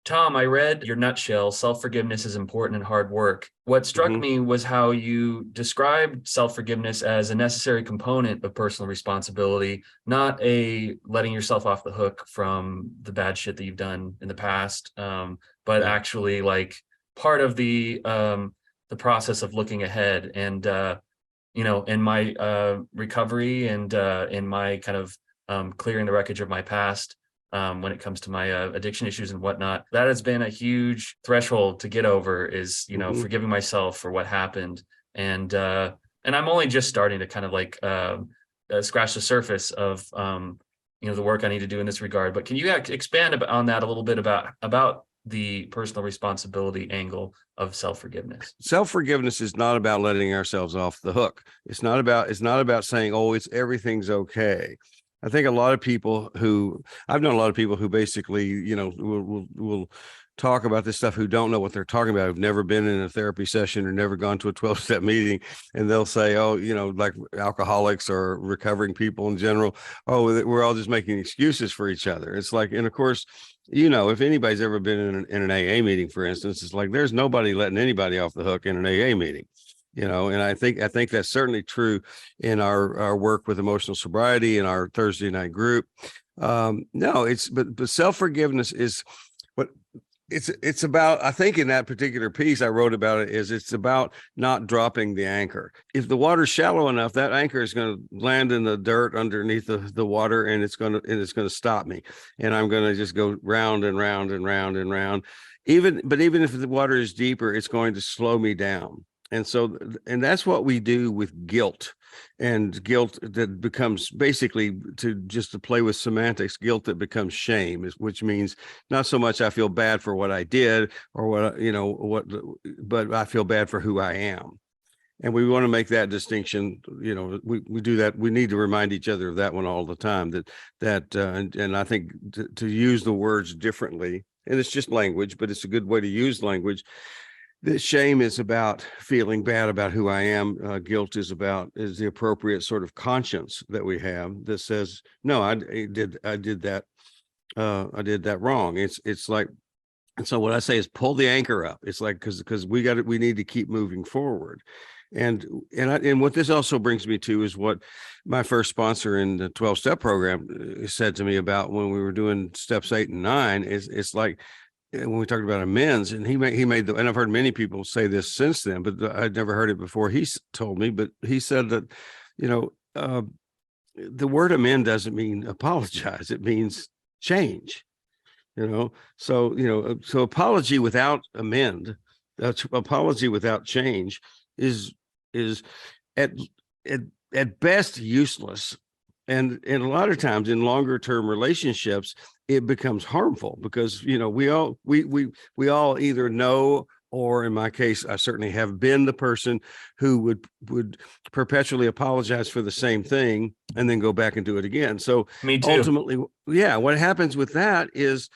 Thom, I read your nutshell, self-forgiveness is important and hard work. What struck Hmm. me was how you described self-forgiveness as a necessary component of personal responsibility, not a letting yourself off the hook from the bad shit that you've done in the past, but Yeah. actually like part of the process of looking ahead. And in my recovery and in my kind of clearing the wreckage of my past, when it comes to my addiction issues and whatnot, that has been a huge threshold to get over, is, Hmm. forgiving myself for what happened. And I'm only just starting to kind of like scratch the surface of the work I need to do in this regard. But can you expand on that a little bit about the personal responsibility angle of self-forgiveness? Self-forgiveness is not about letting ourselves off the hook. It's not about saying, oh, it's everything's okay. I think a lot of people who I've known a lot of people who basically, will talk about this stuff who don't know what they're talking about, who've never been in a therapy session or never gone to a 12-step meeting. And they'll say, oh, like alcoholics or recovering people in general, oh, we're all just making excuses for each other. It's like, and of course, if anybody's ever been in an AA meeting, for instance, it's like there's nobody letting anybody off the hook in an AA meeting. And I think that's certainly true in our work with emotional sobriety in our Thursday night group. No, but self-forgiveness is what it's about. I think in that particular piece I wrote about it is it's about not dropping the anchor. If the water's shallow enough, that anchor is going to land in the dirt underneath the water, and it's going to stop me, and I'm going to just go round and round and round and round. Even if the water is deeper, it's going to slow me down. And that's what we do with guilt. And guilt that becomes basically, to play with semantics, guilt that becomes shame, which means not so much I feel bad for what I did or but I feel bad for who I am. And we want to make that distinction. We do that. We need to remind each other of that one all the time, and I think to use the words differently, and it's just language, but it's a good way to use language. The shame is about feeling bad about who I am. Guilt is the appropriate sort of conscience that we have that says, no, I did that wrong. It's like, and so what I say is pull the anchor up. It's like, because we need to keep moving forward. And what this also brings me to is what my first sponsor in the 12-step program said to me about when we were doing steps 8 and 9. It's like, when we talked about amends, and and I've heard many people say this since then, but I'd never heard it before. He told me, but he said that, you know, uh, the word amend doesn't mean apologize. It means change, So apology without amend, apology without change is at, at, at best useless. And a lot of times in longer term relationships, it becomes harmful because we all either know, or in my case I certainly have been the person who would perpetually apologize for the same thing and then go back and do it again. So Me too. ultimately, yeah, what happens with that is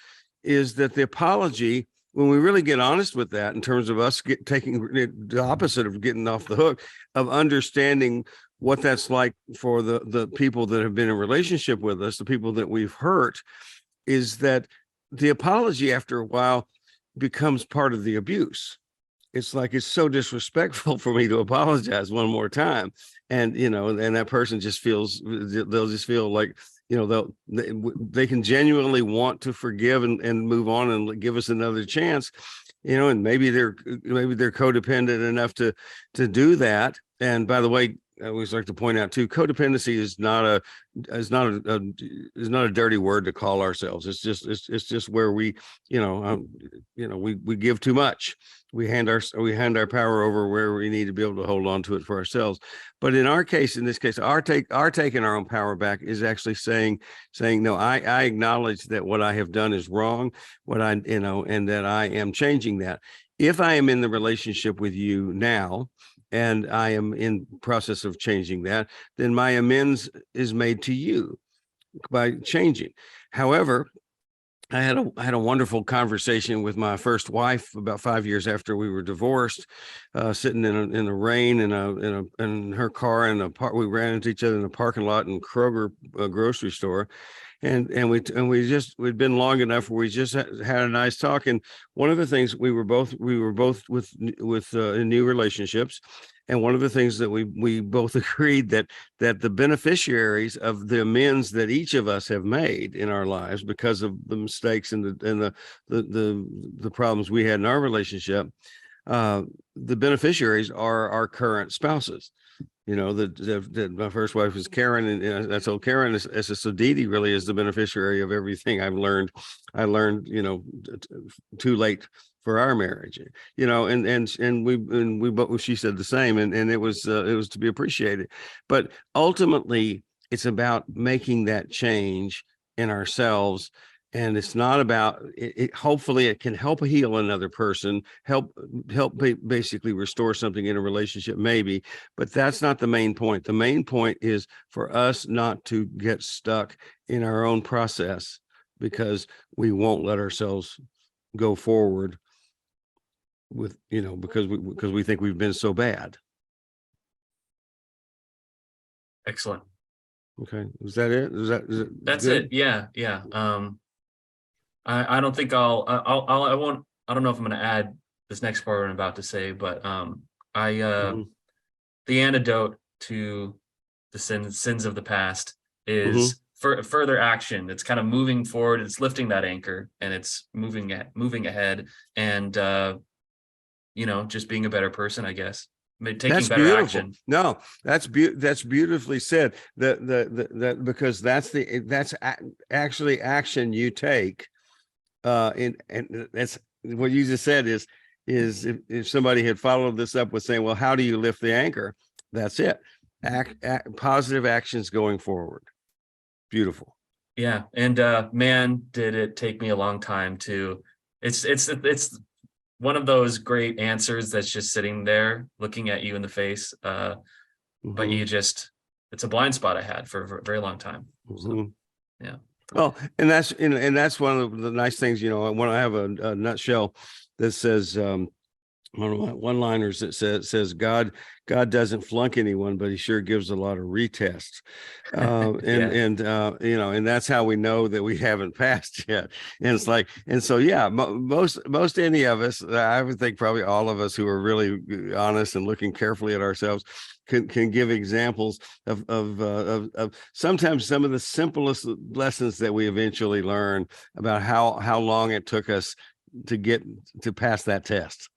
that the apology, when we really get honest with that, in terms of us taking the opposite of getting off the hook, of understanding what that's like for the people that have been in relationship with us, the people that we've hurt, is that the apology after a while becomes part of the abuse. It's like, it's so disrespectful for me to apologize one more time. And that person just they'll just feel like, they can genuinely want to forgive and move on and give us another chance, and maybe they're codependent enough to do that. And by the way, I always like to point out too, codependency is not a dirty word to call ourselves. It's just where we give too much. We hand our power over where we need to be able to hold on to it for ourselves. But in this case, our taking our own power back is actually saying, no, I acknowledge that what I have done is wrong, and that I am changing that. If I am in the relationship with you now, and I am in process of changing that, then my amends is made to you by changing. However, I had a wonderful conversation with my first wife about 5 years after we were divorced, sitting in the rain in her car we ran into each other in a parking lot in Kroger grocery store, we'd been long enough where we just had a nice talk. And one of the things we were both with in new relationships, and one of the things that we both agreed that the beneficiaries of the amends that each of us have made in our lives because of the mistakes and the problems we had in our relationship, the beneficiaries are our current spouses. You know, that my first wife was Karen, and I told Karen, so Dee Dee really is the beneficiary of everything I've learned. I learned, you know, too late for our marriage, you know, and we both, she said the same, and it was to be appreciated. But ultimately, it's about making that change in ourselves. And it's not about it. Hopefully it can help heal another person, help basically restore something in a relationship, maybe, but that's not the main point. The main point is for us not to get stuck in our own process, because we won't let ourselves go forward with, you know, because we think we've been so bad. Excellent. Okay. Is that it? That's good? it. Yeah. Yeah. I don't think I won't, I don't know if I'm going to add this next part I'm about to say, but Mhm. the antidote to the sins of the past Mhm. is further action. It's kind of moving forward. It's lifting that anchor, and it's moving ahead, and you know, just being a better person, I guess. Taking That's better beautiful. action. No, that's beautifully said. That because that's actually action you take. And that's what you just said is if somebody had followed this up with saying, well, how do you lift the anchor? That's it. Positive actions going forward. Beautiful. Yeah, and man, did it take me a long time to. It's one of those great answers that's just sitting there looking at you in the face. But Mhm. it's a blind spot I had for a very long time. So Mhm. yeah. Well, and that's one of the nice things, you know, when I have a nutshell that says, one of my one-liners that says God doesn't flunk anyone, but he sure gives a lot of retests. Yeah. You know, and that's how we know that we haven't passed yet. And it's like, and so yeah, most any of us, I would think probably all of us who are really honest and looking carefully at ourselves can give examples of sometimes some of the simplest lessons that we eventually learn about how long it took us to get to pass that test.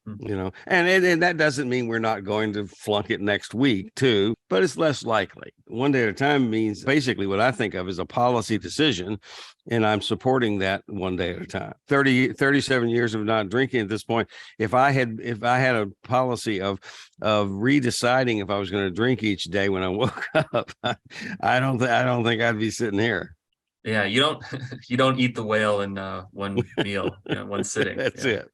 Mhm. You know, and that doesn't mean we're not going to flunk it next week too, but it's less likely. One day at a time means basically what I think of as a policy decision, and I'm supporting that one day at a time. 37 years of not drinking at this point. If I had a policy of redeciding if I was going to drink each day when I woke up, I don't think I'd be sitting here. Yeah, you don't you don't eat the whale in one meal, you know, one sitting. That's Yeah. it.